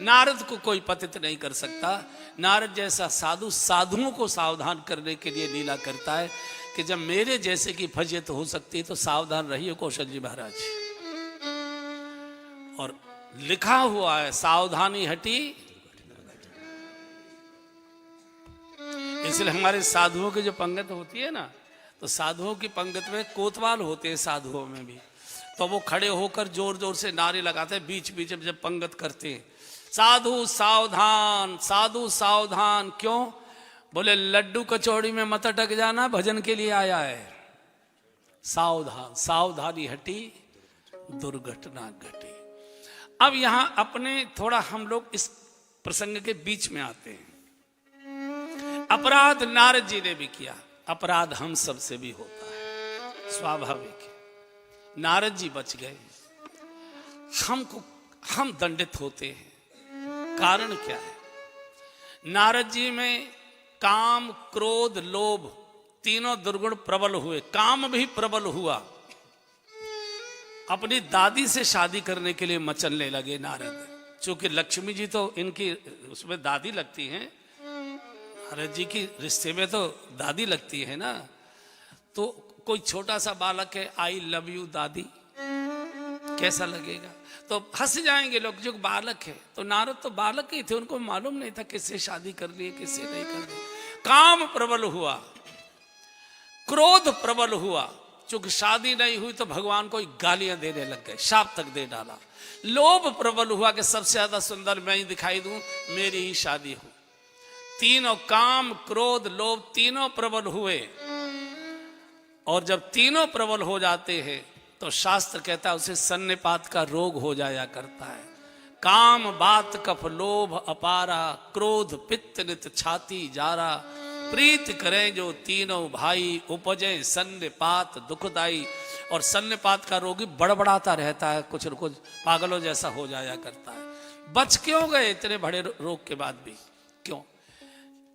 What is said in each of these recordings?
नारद को कोई पतित नहीं कर सकता। नारद जैसा साधु साधुओं को सावधान करने के लिए लीला करता है कि जब मेरे जैसे की फजियत हो सकती है तो सावधान रहिए कौशल जी महाराज। और लिखा हुआ है सावधानी हटी। इसलिए हमारे साधुओं की जो पंगत होती है ना, तो साधुओं की पंगत में कोतवाल होते हैं साधुओं में भी, तो वो खड़े होकर जोर जोर से नारे लगाते हैं बीच बीच में जब पंगत करते हैं, साधु सावधान, साधु सावधान। क्यों? बोले लड्डू कचौड़ी में मत अटक जाना, भजन के लिए आया है। सावधान, सावधानी हटी दुर्घटना घटी। अब यहां अपने थोड़ा हम लोग इस प्रसंग के बीच में आते हैं। अपराध नारद जी ने भी किया, अपराध हम सब से भी होता है, स्वाभाविक है। नारद जी बच गए, हम दंडित होते हैं। कारण क्या है? नारद जी में काम, क्रोध, लोभ तीनों दुर्गुण प्रबल हुए। काम भी प्रबल हुआ। अपनी दादी से शादी करने के लिए मचलने लगे नारद, क्योंकि लक्ष्मी जी तो इनकी उसमें दादी लगती हैं, नारद जी की रिश्ते में तो दादी लगती है ना। तो कोई छोटा सा बालक है, आई लव यू दादी, कैसा लगेगा? तो हंस जाएंगे लोग, जो बालक है। तो नारद तो बालक ही थे, उनको मालूम नहीं था किससे शादी कर ली किससे नहीं कर ली। काम प्रबल हुआ, क्रोध प्रबल हुआ, चूंकि शादी नहीं हुई तो भगवान को गालियां देने लग गए, शाप तक दे डाला। लोभ प्रबल हुआ कि सबसे ज्यादा सुंदर मैं ही दिखाई दूं, मेरी ही शादी हो। तीनों काम, क्रोध, लोभ तीनों प्रबल हुए। और जब तीनों प्रबल हो जाते हैं तो शास्त्र कहता है उसे सन्निपात का रोग हो जाया करता है। काम बात कफ लोभ अपारा, क्रोध पित्त नित छाती जारा, प्रीत करें जो तीनों भाई, उपजे सन्निपात दुखदाई। और सन्निपात का रोगी बड़बड़ाता रहता है, कुछ न कुछ पागलों जैसा हो जाया करता है। बच क्यों गए इतने बड़े रोग के बाद भी? क्यों?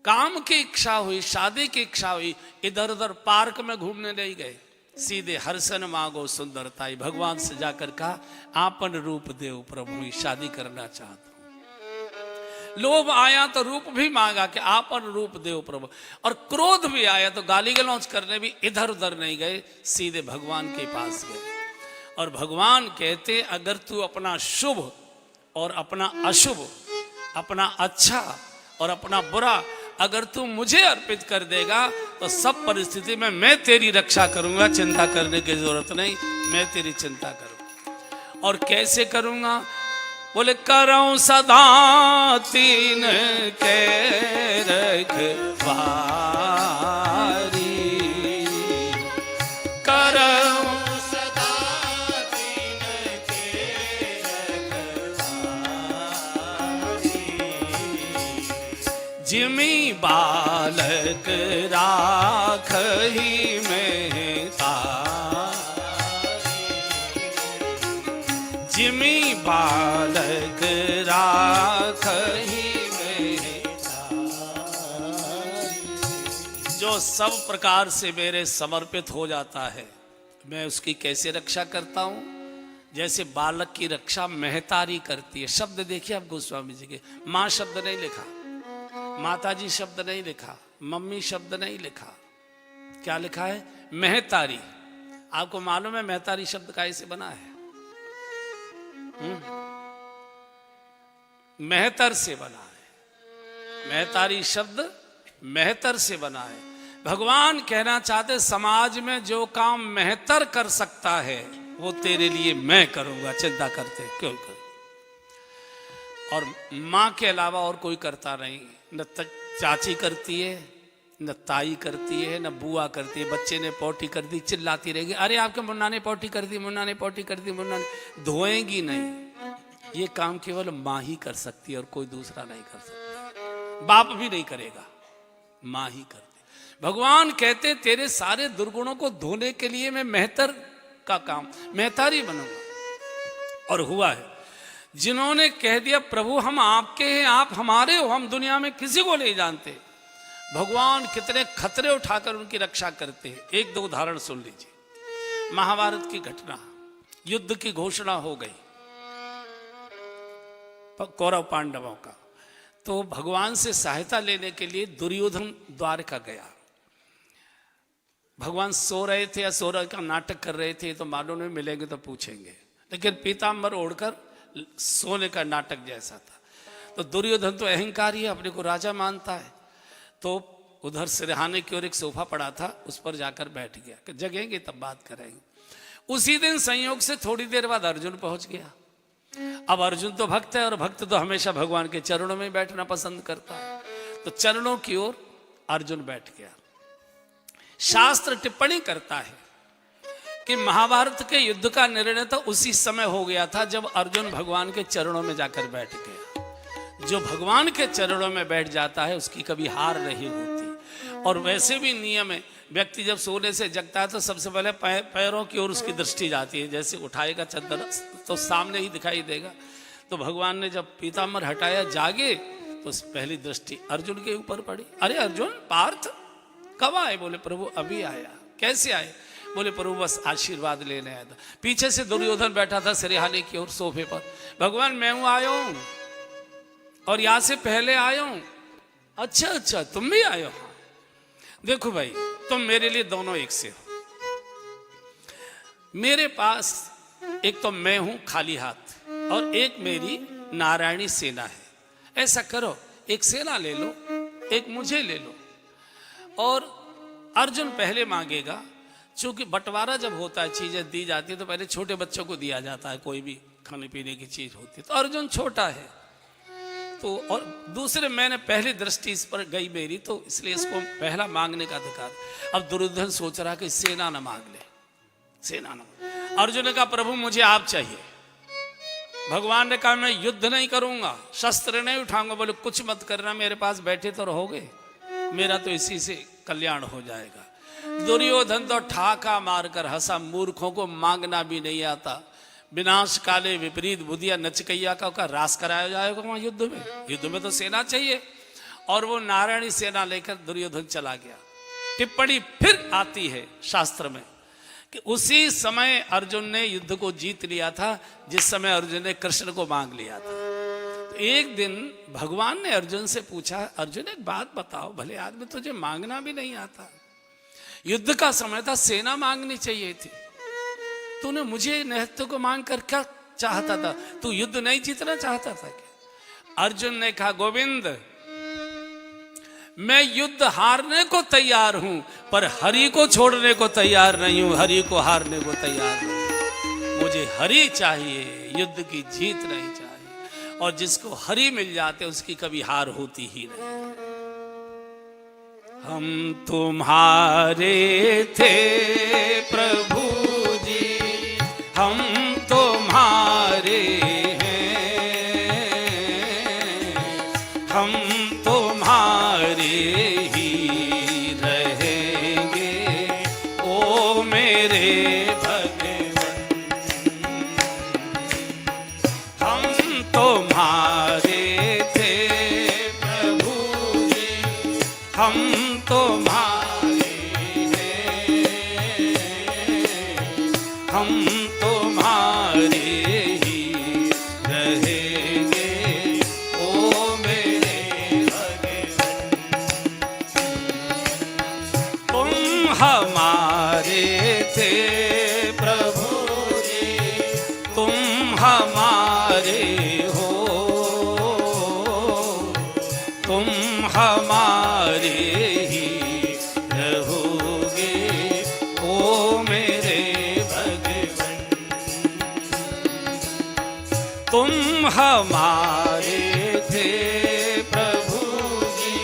काम की इच्छा हुई, शादी की इच्छा हुई, इधर उधर पार्क में घूमने नहीं गए, सीधे हर्षण मांगो सुंदरताई। भगवान से जाकर कहा आपन रूप देव प्रभु, शादी करना चाहता हूं। लोभ आया तो रूप भी मांगा कि आपन रूप देव प्रभु। और क्रोध भी आया तो गाली गलौज करने भी इधर उधर नहीं गए, सीधे भगवान के पास गए। और भगवान कहते अगर तू अपना शुभ और अपना अशुभ, अपना अच्छा और अपना बुरा अगर तू मुझे अर्पित कर देगा तो सब परिस्थिति में मैं तेरी रक्षा करूंगा, चिंता करने की जरूरत नहीं, मैं तेरी चिंता करूंगा। और कैसे करूंगा? बोले करूं सदा तीन के रखवारी, करूं सदा तीन के रखवारी, जिमी बालक राखही में तारी, जिमी बालक राखही में तारी। जो सब प्रकार से मेरे समर्पित हो जाता है, मैं उसकी कैसे रक्षा करता हूं? जैसे बालक की रक्षा महतारी करती है। शब्द देखिए आप गोस्वामी जी के, मां शब्द नहीं लिखा, माताजी शब्द नहीं लिखा, मम्मी शब्द नहीं लिखा, क्या लिखा है? महतारी। आपको मालूम है महतारी शब्द कैसे बना है? मेहतर से बना है। महतारी शब्द मेहतर से बना है। भगवान कहना चाहते समाज में जो काम मेहतर कर सकता है वो तेरे लिए मैं करूंगा, चिंता करते क्यों कर। और मां के अलावा और कोई करता नहीं। न चाची करती है, न ताई करती है, न बुआ करती है। बच्चे ने पोटी कर दी, चिल्लाती रहेगी, अरे आपके मुन्ना ने पोटी कर दी, मुन्ना ने पोटी कर दी, मुन्ना ने। धोएगी नहीं। ये काम केवल मां ही कर सकती है और कोई दूसरा नहीं कर सकता। बाप भी नहीं करेगा, मां ही करती। भगवान कहते तेरे सारे दुर्गुणों को धोने के लिए मैं मेहतर का काम, मेहतारी बनूंगा। और हुआ है। जिन्होंने कह दिया प्रभु हम आपके हैं, आप हमारे हो, हम दुनिया में किसी को नहीं जानते, भगवान कितने खतरे उठाकर उनकी रक्षा करते हैं। एक दो उदाहरण सुन लीजिए। महाभारत की घटना, युद्ध की घोषणा हो गई। कौरव पांडवों का। तो भगवान से सहायता लेने के लिए दुर्योधन द्वारका गया। भगवान सो रहे थे या सो रहे का नाटक कर रहे थे तो मालूम नहीं, मिलेंगे तो पूछेंगे, लेकिन पीताम्बर ओढ़कर सोने का नाटक जैसा था। तो दुर्योधन तो अहंकारी है, अपने को राजा मानता है, तो उधर सिरहाने की ओर एक सोफा पड़ा था, उस पर जाकर बैठ गया कि जगेंगे तब बात करेंगे। उसी दिन संयोग से थोड़ी देर बाद अर्जुन पहुंच गया। अब अर्जुन तो भक्त है और भक्त तो हमेशा भगवान के चरणों में बैठना पसंद करता है, तो चरणों की ओर अर्जुन बैठ गया। शास्त्र टिप्पणी करता है कि महाभारत के युद्ध का निर्णय तो उसी समय हो गया था जब अर्जुन भगवान के चरणों में जाकर बैठ गया। जो भगवान के चरणों में बैठ जाता है उसकी कभी हार नहीं होती। और वैसे भी नियम है, व्यक्ति जब सोने से जगता है तो सबसे पहले पैरों की ओर उसकी दृष्टि जाती है, जैसे उठाएगा चद्दर तो सामने ही दिखाई देगा। तो भगवान ने जब पीताम्बर हटाया जागे तो पहली दृष्टि अर्जुन के ऊपर पड़ी। अरे अर्जुन, पार्थ कब आए? बोले प्रभु अभी आया। कैसे आए? बोले प्रभु बस आशीर्वाद लेने आया था। पीछे से दुर्योधन बैठा था सिरहाने की ओर सोफे पर। भगवान मैं हूं, आया हूं और यहां से पहले आया हूं। अच्छा अच्छा, तुम भी आए हो? देखो भाई, तुम मेरे लिए दोनों एक से हो। मेरे पास एक तो मैं हूं खाली हाथ और एक मेरी नारायणी सेना है। ऐसा करो, एक सेना ले लो, एक मुझे ले लो। और अर्जुन पहले मांगेगा, क्योंकि बंटवारा जब होता है, चीजें दी जाती है तो पहले छोटे बच्चों को दिया जाता है, कोई भी खाने पीने की चीज होती है। तो अर्जुन छोटा है तो, और दूसरे मैंने पहली दृष्टि इस पर गई मेरी, तो इसलिए इसको पहला मांगने का अधिकार। अब दुर्योधन सोच रहा कि सेना न मांग ले, सेना न। अर्जुन ने कहा प्रभु मुझे आप चाहिए। भगवान ने कहा मैं युद्ध नहीं करूंगा, शस्त्र नहीं उठाऊंगा। बोले कुछ मत करना, मेरे पास बैठे तो रहोगे, मेरा तो इसी से कल्याण हो जाएगा। दुर्योधन तो ठाका मारकर हंसा, मूर्खों को मांगना भी नहीं आता। विनाश काले विपरीत बुद्धिया नचकैया का रास कराया जाएगा वहां युद्ध में। युद्ध में तो सेना चाहिए। और वो नारायणी सेना लेकर दुर्योधन चला गया। टिप्पणी फिर आती है शास्त्र में कि उसी समय अर्जुन ने युद्ध को जीत लिया था जिस समय अर्जुन ने कृष्ण को मांग लिया था। तो एक दिन भगवान ने अर्जुन से पूछा, अर्जुन एक बात बताओ, भले आदमी तुझे मांगना भी नहीं आता, युद्ध का समय था, सेना मांगनी चाहिए थी, तूने मुझे नेतृत्व को मांग कर क्या चाहता था? तू युद्ध नहीं जीतना चाहता था क्या? अर्जुन ने कहा गोविंद मैं युद्ध हारने को तैयार हूं, पर हरि को छोड़ने को तैयार नहीं हूं, हरि को हारने को तैयार नहीं। मुझे हरि चाहिए, युद्ध की जीत नहीं चाहिए। और जिसको हरि मिल जाते उसकी कभी हार होती ही नहीं। हम तुम्हारे थे प्रभु जी, हम तुम्हारे हैं, हम तुम्हारे ही रहेंगे ओ मेरे भगवान। हम तुम्हारे थे प्रभु जी, हम तुम्हारे हैं, हम तुम्हारे ही रहेंगे ओ मेरे भगवान। तुम हमारे थे प्रभु जी, तुम हमारे हो, तुम हमारे ही रहोगे ओ मेरे भगवान। तुम हमारे थे प्रभु जी,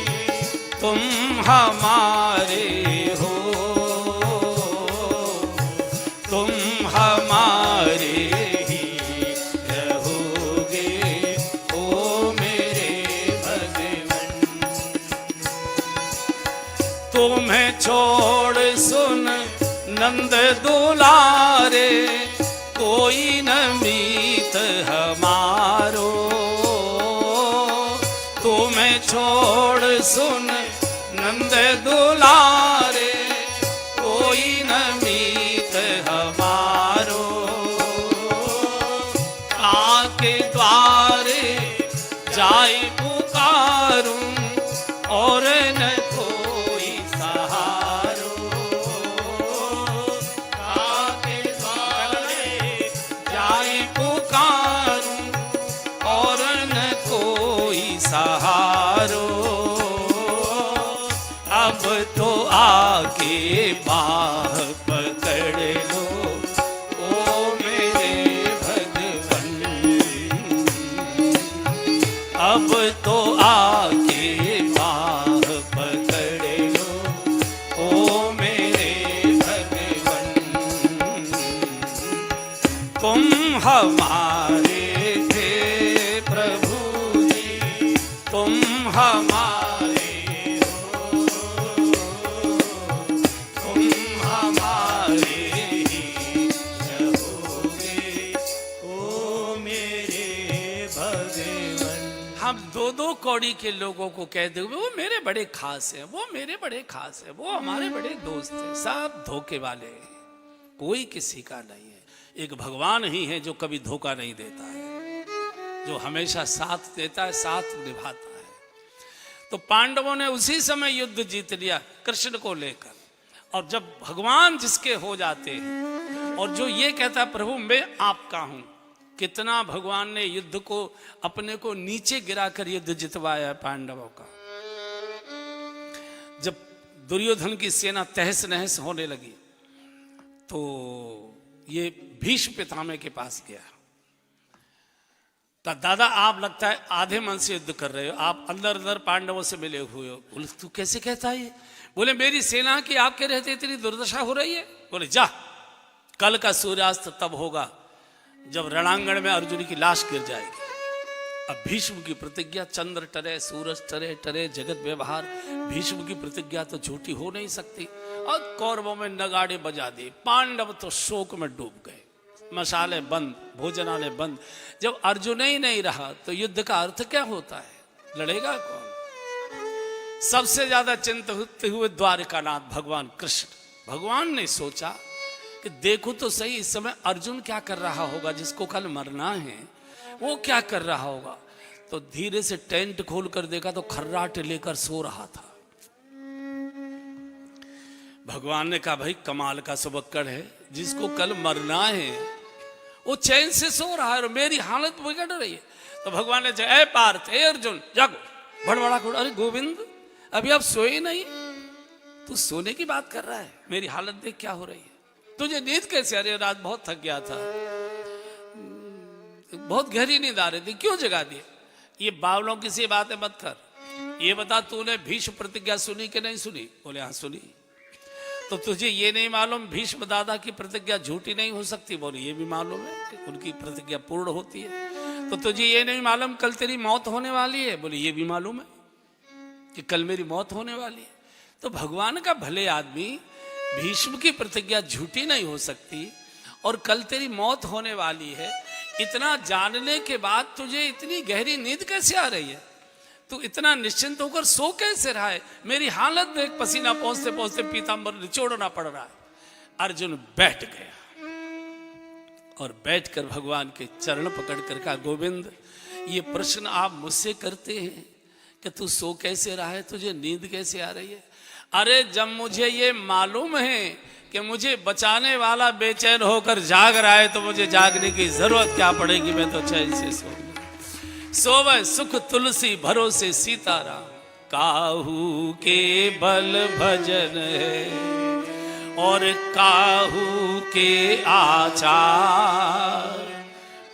तुम हमारे हो, तुम हमारे ही रहोगे ओ मेरे भगवान। तुम्हें छोड़ सुन नंद दुलारे, कोई न मीत हमारो। तुम्हें छोड़ सुन नंद दुलारे, कोई न मीत हमारो। आके द्वारे जाई पुकारूं और न कोई सहारो, काके द्वारे जाई पुकारूं और न कोई सहारो, अब तो आके बाह पकड़ लो ओ मेरे भगवन, अब तो आके बाह पकड़ लो ओ मेरे भगवन, तुम हमारे थे प्रभु जी, तुम हमारे दो दो कौड़ी के लोगों को कह दे वो मेरे बड़े खास हैं, वो मेरे बड़े खास हैं, वो हमारे बड़े दोस्त हैं, सब धोखे वाले हैं, कोई किसी का नहीं है। एक भगवान ही है जो कभी धोखा नहीं देता है, जो हमेशा साथ देता है, साथ निभाता है। तो पांडवों ने उसी समय युद्ध जीत लिया कृष्ण को लेकर, और जब भगवान जिसके हो जाते हैं और जो ये कहता है प्रभु मैं आपका हूं, कितना भगवान ने युद्ध को अपने को नीचे गिराकर युद्ध जितवाया पांडवों का। जब दुर्योधन की सेना तहस नहस होने लगी तो ये भीष्म पितामह के पास गया। तो दादा आप लगता है आधे मन से युद्ध कर रहे हो, आप अंदर अंदर पांडवों से मिले हुए हो। बोले तू कैसे कहता है ये? बोले मेरी सेना की आपके रहते इतनी दुर्दशा हो रही है। बोले जा, कल का सूर्यास्त तब होगा जब रणांगण में अर्जुन की लाश गिर जाएगी। अब भीष्म की प्रतिज्ञा, चंद्र टरे सूरज टरे टरे जगत व्यवहार, भीष्म की प्रतिज्ञा तो झूठी हो नहीं सकती। और कौरवों में नगाड़े बजा दिए, पांडव तो शोक में डूब गए, मसाले बंद, भोजनालय बंद। जब अर्जुन ही नहीं रहा तो युद्ध का अर्थ क्या होता है? लड़ेगा कौन? सबसे ज्यादा चिंतित होते हुए द्वारकानाथ भगवान कृष्ण, भगवान ने सोचा कि देखो तो सही इस समय अर्जुन क्या कर रहा होगा, जिसको कल मरना है वो क्या कर रहा होगा। तो धीरे से टेंट खोल कर देखा तो खर्राट लेकर सो रहा था। भगवान ने कहा भाई कमाल का सुबक्कड़ है, जिसको कल मरना है वो चैन से सो रहा है और मेरी हालत बिगड़ रही है। तो भगवान ने कहा, ए पार्थ, ए अर्जुन जागो, बड़बड़ा खोड़। अरे गोविंद अभी आप सोए नहीं, तू सोने की बात कर रहा है, मेरी हालत देख क्या हो रही है, तुझे नींद कैसे? अरे रात बहुत थक गया था, बहुत गहरी नींद आ रही थी, क्यों जगा दिए? ये बावलों की सी बातें मत कर, ये बता तूने भीष्म प्रतिज्ञा सुनी कि नहीं सुनी? बोले हाँ सुनी। तो तुझे ये नहीं मालूम भीष्म दादा की प्रतिज्ञा झूठी नहीं हो सकती? बोले ये भी मालूम है कि उनकी प्रतिज्ञा पूर्ण होती है। तो तुझे ये नहीं मालूम कल तेरी मौत होने वाली है? बोले ये भी मालूम है कि कल मेरी मौत होने वाली है। तो भगवान का भले आदमी, भीष्म की प्रतिज्ञा झूठी नहीं हो सकती और कल तेरी मौत होने वाली है, इतना जानने के बाद तुझे इतनी गहरी नींद कैसे आ रही है? तू इतना निश्चिंत होकर सो कैसे रहा है? मेरी हालत देख, पसीना पहुंचते पहुंचते पीतांबर निचोड़ना पड़ रहा है। अर्जुन बैठ गया और बैठकर भगवान के चरण पकड़ कर कहा, गोविंद ये प्रश्न आप मुझसे करते हैं कि तू सो कैसे रहा है, तुझे नींद कैसे आ रही है? अरे जब मुझे ये मालूम है कि मुझे बचाने वाला बेचैन होकर जाग रहा है तो मुझे जागने की जरूरत क्या पड़ेगी, मैं तो चैन से सो सोवे सुख तुलसी भरोसे सीताराम, काहू के बल भजन है और काहू के आचार,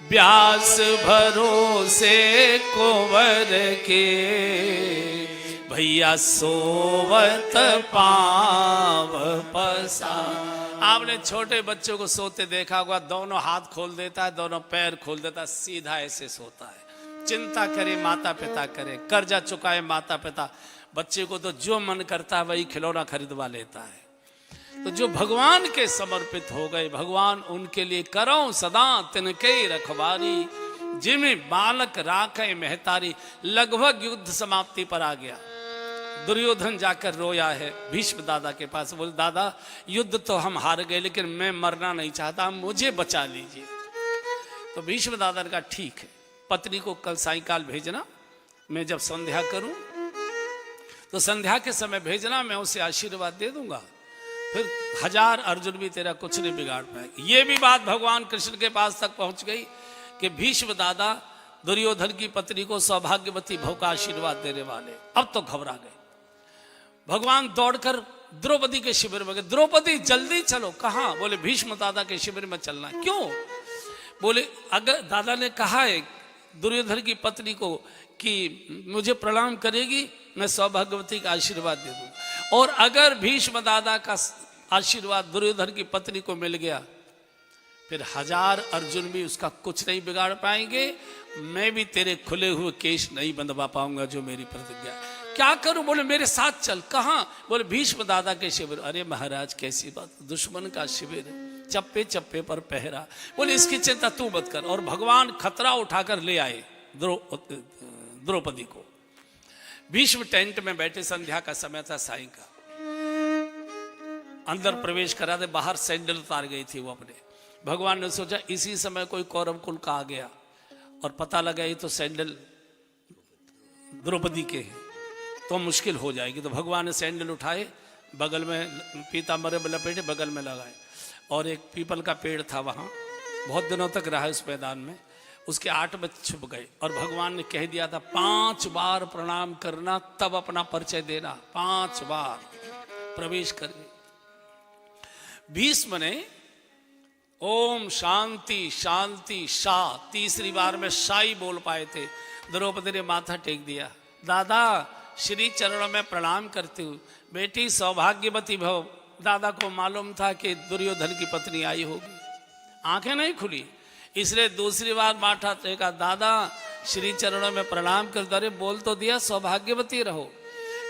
व्यास भरोसे कुंवर के भैया सोवत पाव पसार। आपने छोटे बच्चों को सोते देखा होगा, दोनों हाथ खोल देता है, दोनों पैर खोल देता है, सीधा ऐसे सोता है। चिंता करे माता पिता करे, कर्जा चुकाए माता पिता, बच्चे को तो जो मन करता है वही खिलौना खरीदवा लेता है। तो जो भगवान के समर्पित हो गए, भगवान उनके लिए करो सदा तिनके रखवारी, जिम्मे बालक राखे महतारी। लगभग युद्ध समाप्ति पर आ गया। दुर्योधन जाकर रोया है भीष्म दादा के पास, बोले दादा युद्ध तो हम हार गए लेकिन मैं मरना नहीं चाहता, मुझे बचा लीजिए। तो भीष्म दादा ने कहा ठीक है, पत्नी को कल सायंकाल भेजना, मैं जब संध्या करूं तो संध्या के समय भेजना, मैं उसे आशीर्वाद दे दूंगा, फिर 1000 अर्जुन भी तेरा कुछ नहीं बिगाड़ पाएंगे। ये भी बात भगवान कृष्ण के पास तक पहुंच गई कि भीष्म दादा दुर्योधन की पत्नी को सौभाग्यवती भव का आशीर्वाद देने वाले। अब तो घबरा गए। भगवान दौड़कर द्रौपदी के शिविर में गए। द्रौपदी जल्दी चलो। कहाँ? बोले भीष्म दादा के शिविर में चलना है। क्यों? बोले अगर दादा ने कहा है दुर्योधन की पत्नी को कि मुझे प्रणाम करेगी, मैं सौभाग्यवती का आशीर्वाद दे दूं, और अगर भीष्म दादा का आशीर्वाद दुर्योधन की पत्नी को मिल गया, फिर 1000 अर्जुन भी उसका कुछ नहीं बिगाड़ पाएंगे। मैं भी तेरे खुले हुए केश नहीं बंधवा पाऊंगा, जो मेरी प्रतिज्ञा। क्या करूं? बोले मेरे साथ चल। कहां? बोले भीष्म दादा के शिविर। अरे महाराज कैसी बात, दुश्मन का शिविर, चप्पे चप्पे पर पहरा। बोले इसकी चिंता तू मत कर। और भगवान खतरा उठाकर ले आए द्रौपदी को। भीष्म टेंट में बैठे, संध्या का समय था, साई का। अंदर प्रवेश करा दे, बाहर सैंडल उतार गई थी वो अपने। भगवान ने सोचा इसी समय कोई कौरव कुल का आ गया और पता लगा ये तो सैंडल द्रौपदी के हैं, तो मुश्किल हो जाएगी। तो भगवान ने सैंडल उठाए, बगल में पीताम्बर में लपेटे, बगल में लगाए, और एक पीपल का पेड़ था वहाँ, बहुत दिनों तक रहा उस मैदान में, उसके 8 में छुप गए। और भगवान ने कह दिया था 5 बार प्रणाम करना, तब अपना परिचय देना। 5 बार प्रवेश करके भीष्म ने ओम शांति शांति शाह, तीसरी बार में शाही बोल पाए थे। द्रौपदी ने माथा टेक दिया। दादा श्री चरणों में प्रणाम करती हूँ, बेटी सौभाग्यवती भव। दादा को मालूम था कि दुर्योधन की पत्नी आई होगी, आंखें नहीं खुली, इसलिए दूसरी बार माथा टेका। दादा श्री चरणों में प्रणाम कर। अरे बोल तो दिया सौभाग्यवती रहो।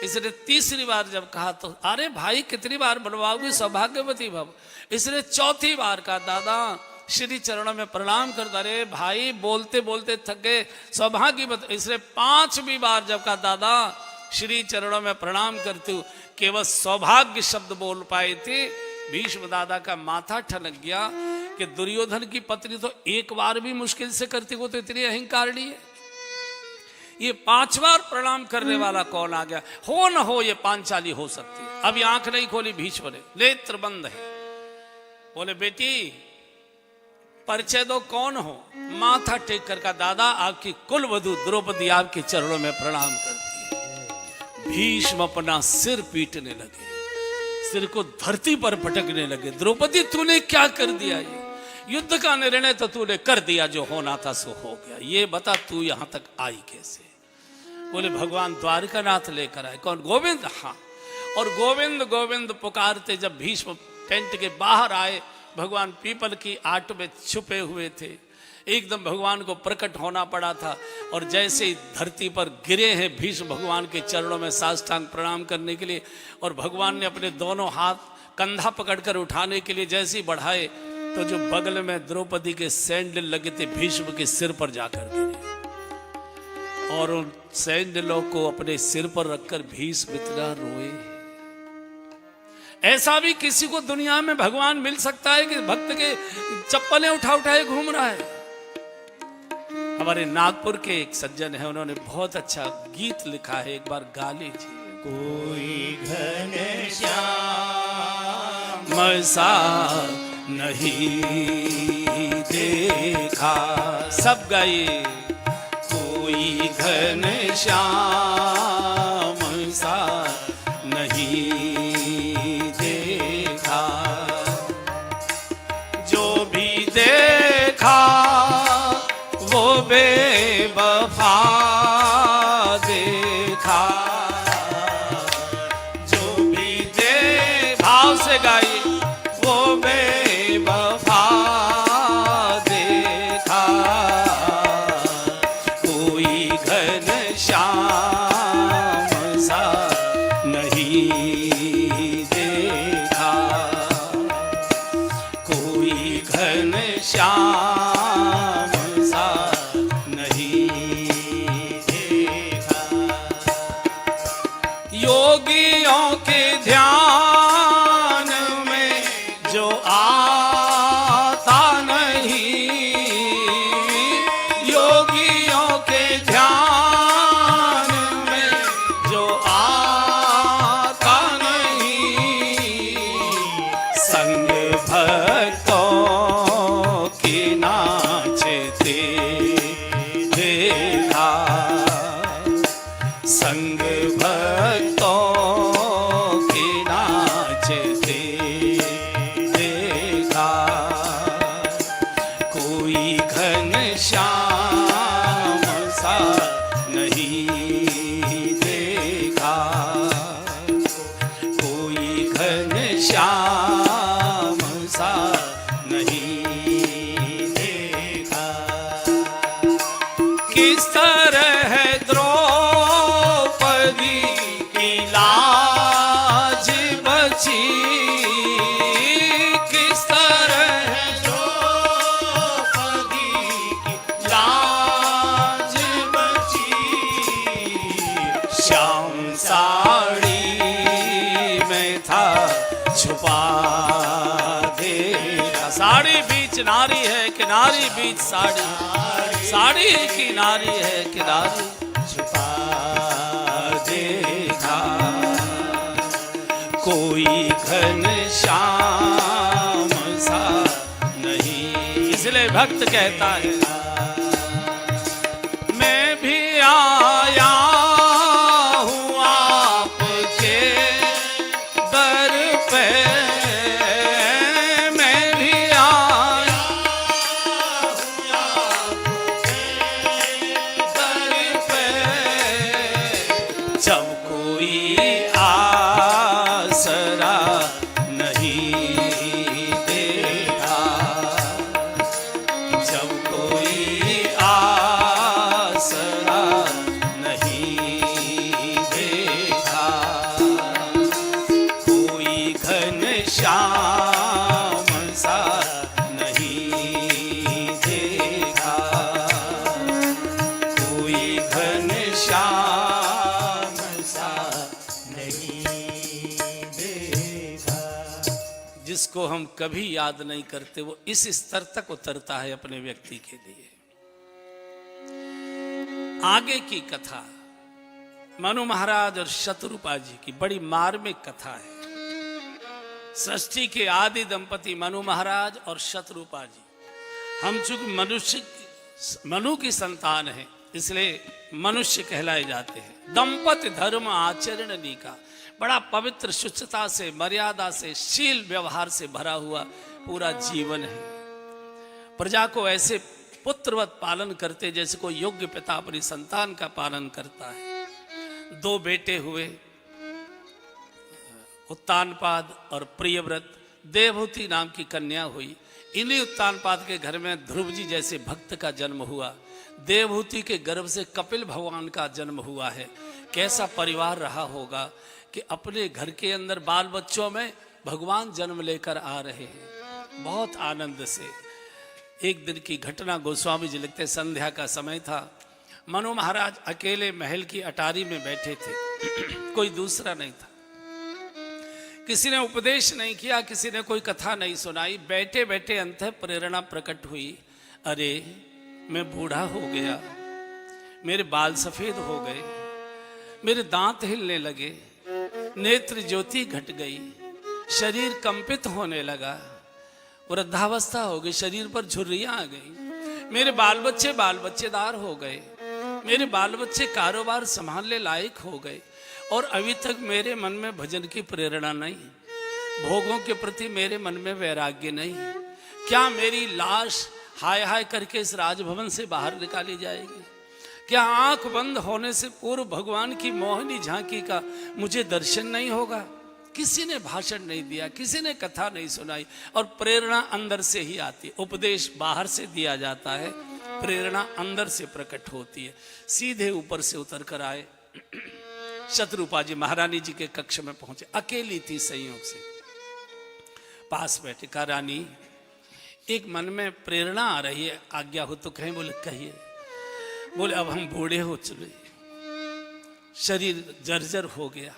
इसलिए तीसरी बार जब कहा तो अरे भाई कितनी बार बनवाओगी सौभाग्यवती भव। इसलिए चौथी बार का दादा श्री चरणों में प्रणाम कर। अरे भाई बोलते बोलते थक गए सौभाग्यवती। इसलिए 5वीं बार जब कहा दादा श्री चरणों में प्रणाम करती हूँ, केवल सौभाग्य शब्द बोल पाए थे। भीष्म दादा का माथा ठनक गया कि दुर्योधन की पत्नी तो एक बार भी मुश्किल से करती, वो तो इतनी अहंकारणी है, ये 5 बार प्रणाम करने वाला कौन आ गया? हो न हो ये पांचाली हो सकती है। अभी आंख नहीं खोली भीष्म ने, नेत्र बंद है। बोले बेटी परिचय दो, कौन हो? माथा टेक कर का दादा आपकी कुलवधू द्रौपदी आपके चरणों में प्रणाम करती है। भीष्म अपना सिर पीटने लगे, सिर को धरती पर पटकने लगे। द्रौपदी तूने क्या कर दिया? ये युद्ध का निर्णय तो तूने कर दिया, जो होना था सो हो गया, ये बता तू यहां तक आई कैसे? बोले भगवान द्वारकानाथ लेकर आए। कौन? गोविंद। हाँ। और गोविंद गोविंद पुकारते जब भीष्म टेंट के बाहर आए, भगवान पीपल की आट में छुपे हुए थे, एकदम भगवान को प्रकट होना पड़ा था। और जैसे ही धरती पर गिरे हैं भीष्म भगवान के चरणों में साष्टांग प्रणाम करने के लिए, और भगवान ने अपने दोनों हाथ कंधा पकड़कर उठाने के लिए जैसे ही बढ़ाए, तो जो बगल में द्रौपदी के सैंडल लगे थे भीष्म के सिर पर जाकर गिरे, और उन सैंडलों को अपने सिर पर रखकर भीष्म इतना रोए। ऐसा भी किसी को दुनिया में भगवान मिल सकता है कि भक्त के चप्पलें उठा उठाए घूम रहा है? हमारे नागपुर के एक सज्जन है, उन्होंने बहुत अच्छा गीत लिखा है, एक बार गा लीजिए। कोई घनश्याम सा नहीं देखा, सब गाइए। कोई घनश्याम सा नहीं देखा, जो भी देखा वो बेवफा देखा, जो भी दे भाव से गाई वो बेवफा देखा। कोई घनश्याम संग भक्तों के नाचते देखा, कोई घनश्याम सा नहीं देखा, कोई घनश्याम सा नहीं देखा। किस तरह द्रौपदी की लाज बची, किस तरह द्रौपदी की लाज बची, श्याम साड़ी में था छुपा देगा। साड़ी बीच नारी है किनारी बीच साड़ी, साड़ी किनारी है किनारी छुपा देखा, कोई घनश्याम सा नहीं। इसलिए भक्त कहता है मैं भी आया हूँ आपके दर पे, मैं भी आया दर पे, जब कोई आसरा नहीं देखा, जब कोई आसरा नहीं देखा, कोई घनश्याम सा नहीं देखा, कोई घनश्याम सा नहीं देखा। जिसको हम कभी याद नहीं करते वो इस स्तर तक उतरता है अपने व्यक्ति के लिए। आगे की कथा मनु महाराज और शत्रुपा जी की बड़ी मार्मिक कथा है। सृष्टि के आदि दंपति मनु महाराज और शत्रुपा जी। हम चूंकि मनु की संतान है इसलिए मनुष्य कहलाए जाते हैं। दंपति धर्म आचरण नीका, बड़ा पवित्र शुचिता से मर्यादा से शील व्यवहार से भरा हुआ पूरा जीवन है। प्रजा को ऐसे पुत्रवत पालन करते जैसे कोई योग्य पिता अपनी संतान का पालन करता है। दो बेटे हुए, उत्तानपाद और प्रियव्रत। देवहूति नाम की कन्या हुई। इन्हीं उत्तानपाद के घर में ध्रुव जी जैसे भक्त का जन्म हुआ। देवहूति के गर्भ से कपिल भगवान का जन्म हुआ है। कैसा परिवार रहा होगा कि अपने घर के अंदर बाल बच्चों में भगवान जन्म लेकर आ रहे हैं। बहुत आनंद से। एक दिन की घटना गोस्वामी जी लिखते, संध्या का समय था। मनु महाराज अकेले महल की अटारी में बैठे थे। कोई दूसरा नहीं था। किसी ने उपदेश नहीं किया, किसी ने कोई कथा नहीं सुनाई। बैठे बैठे अंतः प्रेरणा प्रकट हुई, अरे मैं बूढ़ा हो गया, मेरे बाल सफेद हो गए, मेरे दांत हिलने लगे, नेत्र ज्योति घट गई, शरीर कंपित होने लगा, वृद्धावस्था हो गई, शरीर पर झुर्रियां आ गई, मेरे बाल बच्चेदार हो गए, मेरे बाल बच्चे कारोबार संभालने लायक हो गए, और अभी तक मेरे मन में भजन की प्रेरणा नहीं, भोगों के प्रति मेरे मन में वैराग्य नहीं। क्या मेरी लाश हाय हाय करके इस राजभवन से बाहर निकाली जाएगी? क्या आंख बंद होने से पूर्व भगवान की मोहिनी झांकी का मुझे दर्शन नहीं होगा? किसी ने भाषण नहीं दिया, किसी ने कथा नहीं सुनाई। और प्रेरणा अंदर से ही आती है। उपदेश बाहर से दिया जाता है, प्रेरणा अंदर से प्रकट होती है। सीधे ऊपर से उतर कर आए। शत्रुपा जी महारानी जी के कक्ष में पहुंचे। अकेली थी संयोग से। पास बैठे, कहा रानी एक मन में प्रेरणा आ रही है, आज्ञा हो तो कहें। बोले कहिए। बोले अब हम बूढ़े हो चले, शरीर जर्जर हो गया,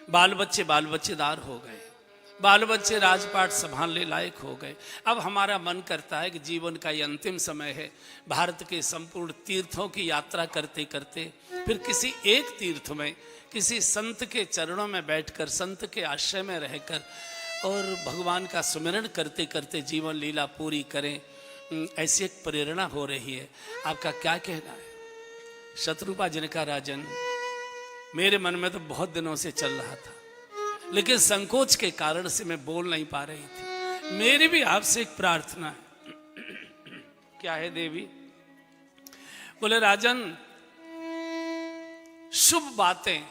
बाल बच्चेदार हो गए, बाल बच्चे राजपाट संभालने लायक हो गए। अब हमारा मन करता है कि जीवन का ये अंतिम समय है, भारत के संपूर्ण तीर्थों की यात्रा करते करते फिर किसी एक तीर्थ में किसी संत के चरणों में बैठकर, संत के आश्रय में रहकर और भगवान का सुमिरन करते करते जीवन लीला पूरी करें। ऐसी एक प्रेरणा हो रही है, आपका क्या कहना है? शत्रुपा जी ने कहा राजन मेरे मन में तो बहुत दिनों से चल रहा था, लेकिन संकोच के कारण से मैं बोल नहीं पा रही थी। मेरी भी आपसे एक प्रार्थना है। क्या है देवी? बोले राजन, शुभ बातें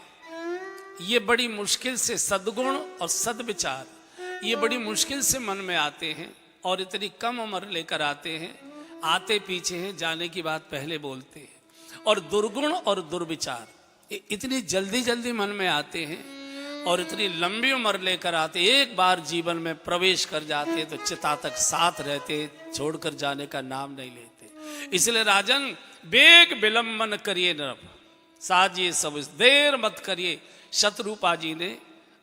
ये बड़ी मुश्किल से, सद्गुण और सद्विचार ये बड़ी मुश्किल से मन में आते हैं और इतनी कम उम्र लेकर आते हैं, आते पीछे हैं, जाने की बात पहले बोलते हैं। और दुर्गुण और दुर्विचार ये इतनी जल्दी जल्दी मन में आते हैं और इतनी लंबी उम्र लेकर आते, एक बार जीवन में प्रवेश कर जाते तो चिता तक साथ रहते, छोड़कर जाने का नाम नहीं लेते। इसलिए राजन, बेग विलंब न करिए नरप, साजिए सब, देर मत करिए। शत्रुपा जी ने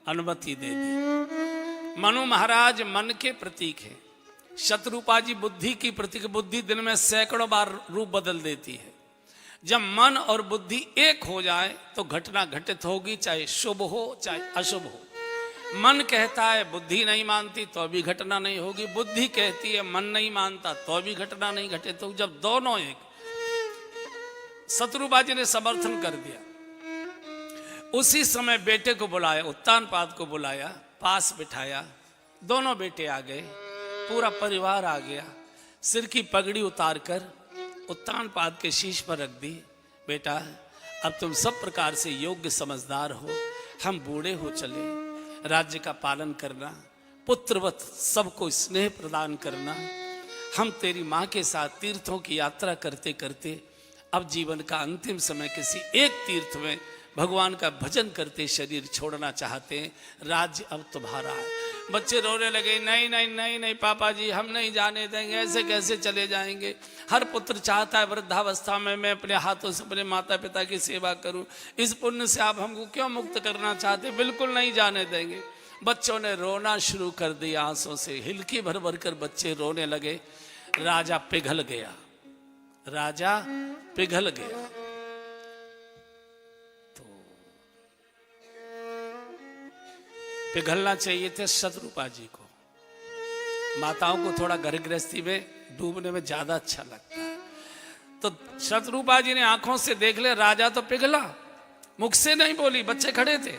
अनुमति दे दी। मनु महाराज मन के प्रतीक है, शत्रुपा जी बुद्धि की प्रतीक। बुद्धि दिन में सैकड़ों बार रूप बदल देती है। जब मन और बुद्धि एक हो जाए तो घटना घटित होगी, चाहे शुभ हो चाहे अशुभ हो। मन कहता है, बुद्धि नहीं मानती तो भी घटना नहीं होगी। बुद्धि कहती है, मन नहीं मानता तो भी घटना नहीं घटित होगी। जब दोनों एक, शत्रुपा जी ने समर्थन कर दिया। उसी समय बेटे को बुलाया, उत्तानपाद को बुलाया, पास बिठाया। दोनों बेटे आ गए, पूरा परिवार आ गया। सिर की पगड़ी उतारकर उत्तानपाद के शीश पर रख दी। बेटा, अब तुम सब प्रकार से योग्य समझदार हो, हम बूढ़े हो चले, राज्य का पालन करना, पुत्रवत सबको स्नेह प्रदान करना। हम तेरी माँ के साथ तीर्थों की यात्रा करते करते अब जीवन का अंतिम समय किसी एक तीर्थ में भगवान का भजन करते शरीर छोड़ना चाहते हैं। राज्य अब तुम्हारा है। बच्चे रोने लगे, नहीं नहीं नहीं नहीं पापा जी, हम नहीं जाने देंगे, ऐसे कैसे चले जाएंगे। हर पुत्र चाहता है वृद्धावस्था में मैं अपने हाथों से अपने माता पिता की सेवा करूं। इस पुण्य से आप हमको क्यों मुक्त करना चाहते? बिल्कुल नहीं जाने देंगे। बच्चों ने रोना शुरू कर दिया, आंसू से हिलकी भर भर कर बच्चे रोने लगे। राजा पिघल गया, राजा पिघल गया। पिघलना चाहिए थे शत्रुपा जी को। माताओं को थोड़ा घर गृहस्थी में डूबने में ज्यादा अच्छा लगता है। तो शत्रुपा जी ने आंखों से देख ले, राजा तो पिघला, मुख से नहीं बोली, बच्चे खड़े थे,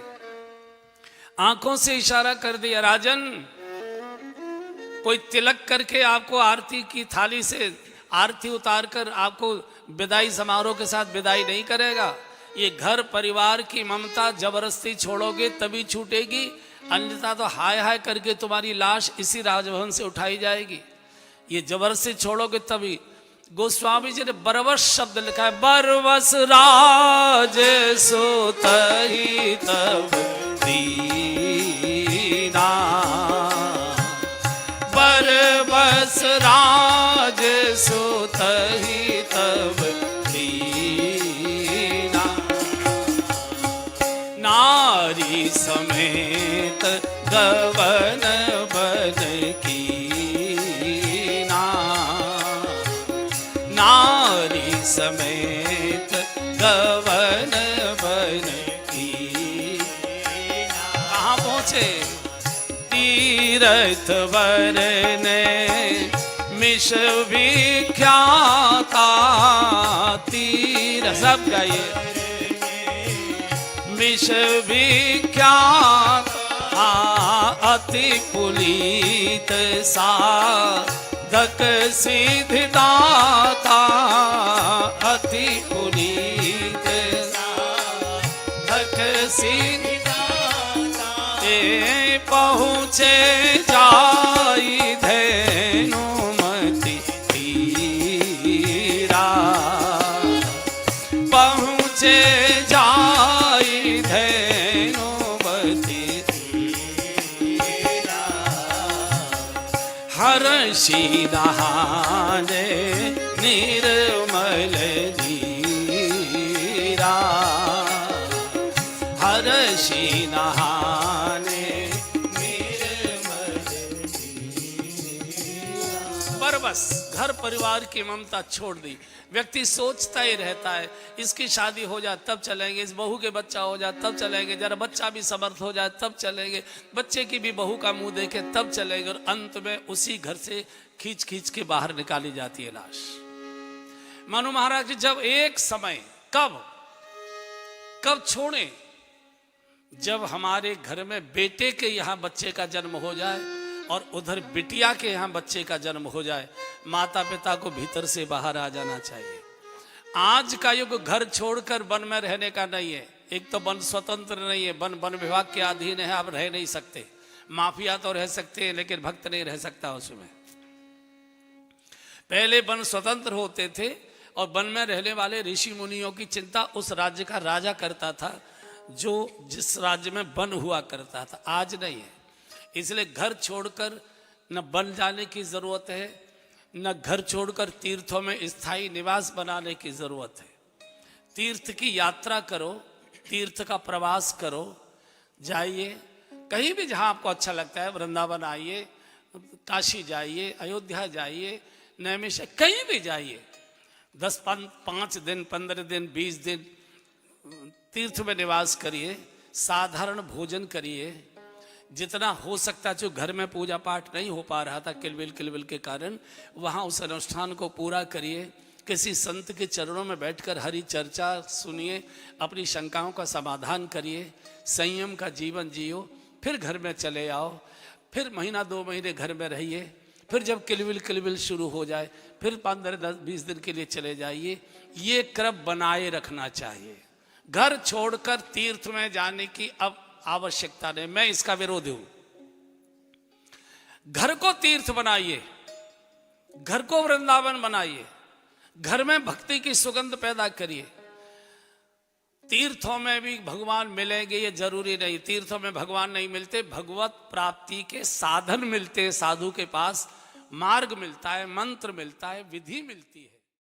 आंखों से इशारा कर दिया। राजन, कोई तिलक करके आपको आरती की थाली से आरती उतारकर आपको विदाई समारोह के साथ विदाई नहीं करेगा। ये घर परिवार की ममता जबरदस्ती छोड़ोगे तभी छूटेगी, अन्यथा तो हाय हाय करके तुम्हारी लाश इसी राजभवन से उठाई जाएगी। ये जबरदस्ती छोड़ोगे तभी। गोस्वामी जी ने बरवस शब्द लिखा है, बरवस राज सोतहि तब दीना, बरवस राज सोतहि तब दीना, नारी समेत गवन बन कीना, नारी समेत गवन बन कीना। कहाँ पहुंचे? तीरथ वरने मिश विख्याता, तीर सब गाइए, मिश विख्यात अति पुनीत साधक सिद्धिदाता, अति पुनीत साधक सिद्धिदाता। ए पहुँचे जाई धेनुमति तीरा, पहुँचे जाई धेनुमति तीरा। हर्षि नहाने निर्मल धीरा, हर्षि नहाने निर्मल धीरा। पर बस घर परिवार की ममता छोड़ दी। व्यक्ति सोचता ही रहता है, इसकी शादी हो जाए तब चलेंगे, इस बहू के बच्चा हो जाए तब चलेंगे, जरा बच्चा भी समर्थ हो जाए तब चलेंगे, बच्चे की भी बहू का मुंह देखे तब चलेंगे। और अंत में उसी घर से खींच खींच के बाहर निकाली जाती है लाश। मनु महाराज जब एक समय कब छोड़े, जब हमारे घर में बेटे के यहाँ बच्चे का जन्म हो जाए और उधर बिटिया के यहाँ बच्चे का जन्म हो जाए, माता पिता को भीतर से बाहर आ जाना चाहिए। आज का युग घर छोड़कर वन में रहने का नहीं है। एक तो वन स्वतंत्र नहीं है, वन वन विभाग के अधीन है, आप रह नहीं सकते। माफिया तो रह सकते हैं लेकिन भक्त नहीं रह सकता उसमें। पहले वन स्वतंत्र होते थे और वन में रहने वाले ऋषि मुनियों की चिंता उस राज्य का राजा करता था जो जिस राज्य में वन हुआ करता था। आज नहीं है। इसलिए घर छोड़कर न वन जाने की जरूरत है, न घर छोड़कर तीर्थों में स्थायी निवास बनाने की जरूरत है। तीर्थ की यात्रा करो, तीर्थ का प्रवास करो, जाइए कहीं भी जहां आपको अच्छा लगता है। वृंदावन आइए, काशी जाइए, अयोध्या जाइए, नैमिष, कहीं भी जाइए। 5 दिन, 15 दिन, 20 दिन तीर्थ में निवास करिए, साधारण भोजन करिए, जितना हो सकता। जो घर में पूजा पाठ नहीं हो पा रहा था किलबिल के कारण, वहाँ उस अनुष्ठान को पूरा करिए। किसी संत के चरणों में बैठकर हरि चर्चा सुनिए, अपनी शंकाओं का समाधान करिए, संयम का जीवन जियो, फिर घर में चले आओ। फिर महीना 2 महीने घर में रहिए, फिर जब किलबिल शुरू हो जाए फिर 15, 10, 20 दिन के लिए चले जाइए। ये क्रम बनाए रखना चाहिए। घर छोड़कर तीर्थ में जाने की अब आवश्यकता नहीं, मैं इसका विरोधी हूं। घर को तीर्थ बनाइए, घर को वृंदावन बनाइए, घर में भक्ति की सुगंध पैदा करिए। तीर्थों में भी भगवान मिलेंगे ये जरूरी नहीं। तीर्थों में भगवान नहीं मिलते, भगवत प्राप्ति के साधन मिलते हैं। साधु के पास मार्ग मिलता है, मंत्र मिलता है, विधि मिलती है।